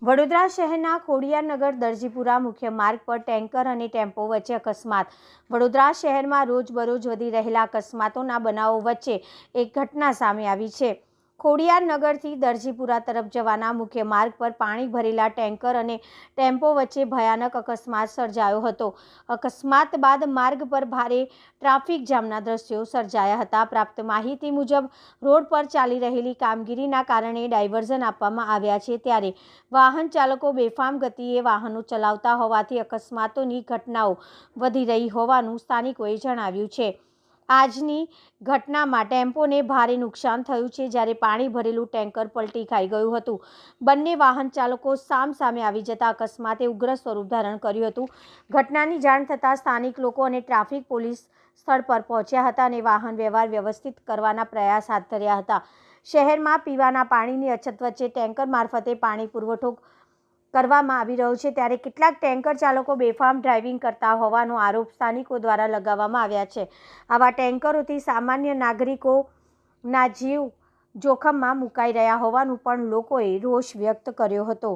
વડોદરા શહેરના ખોડિયારનગર દરજીપુરા મુખ્ય માર્ગ પર ટેન્કર અને ટેમ્પો વચ્ચે અકસ્માત। વડોદરા શહેરમાં રોજબરોજ વધી રહેલા અકસ્માતોના બનાવો વચ્ચે એક ઘટના સામે આવી છે। ખોડિયારનગરથી દરજીપુરા તરફ જવાના મુખ્ય માર્ગ પર પાણી ભરેલા ટેન્કર અને ટેમ્પો વચ્ચે ભયાનક અકસ્માત સર્જાયો હતો। અકસ્માત બાદ માર્ગ પર ભારે ટ્રાફિક જામના દ્રશ્યો સર્જાયા હતા। પ્રાપ્ત માહિતી મુજબ રોડ પર ચાલી રહેલી કામગીરીના કારણે ડાયવર્ઝન આપવામાં આવ્યા છે, ત્યારે વાહન ચાલકો બેફામ ગતિએ વાહનો ચલાવતા હોવાથી અકસ્માતોની ઘટનાઓ વધી રહી હોવાનું સ્થાનિકોએ જણાવ્યું છે। આજની ઘટનામાં ટેમ્પોને ભારે નુકસાન થયું છે, જ્યારે પાણી ભરેલું ટેન્કર પલટી ખાઈ ગયું હતું। બંને વાહન ચાલકો સામસામે આવી જતા અકસ્માતે ઉગ્ર સ્વરૂપ ધારણ કર્યું હતું। ઘટનાની જાણ થતાં સ્થાનિક લોકો અને ટ્રાફિક પોલીસ સ્થળ પર પહોંચ્યા હતા અને વાહન વ્યવહાર વ્યવસ્થિત કરવાના પ્રયાસ હાથ ધર્યા હતા। શહેરમાં પીવાના પાણીની અછત વચ્ચે ટેન્કર મારફતે પાણી પુરવઠો કરવામાં આવી રહ્યો છે, ત્યારે કેટલાક ટેન્કર ચાલકો બેફામ ડ્રાઇવિંગ કરતા હોવાનો આરોપ સ્થાનિકો દ્વારા લગાવવામાં આવ્યા છે। આવા ટેન્કરોથી સામાન્ય નાગરિકોના જીવ જોખમમાં મુકાઈ રહ્યા હોવાનું પણ લોકોએ રોષ વ્યક્ત કર્યો હતો।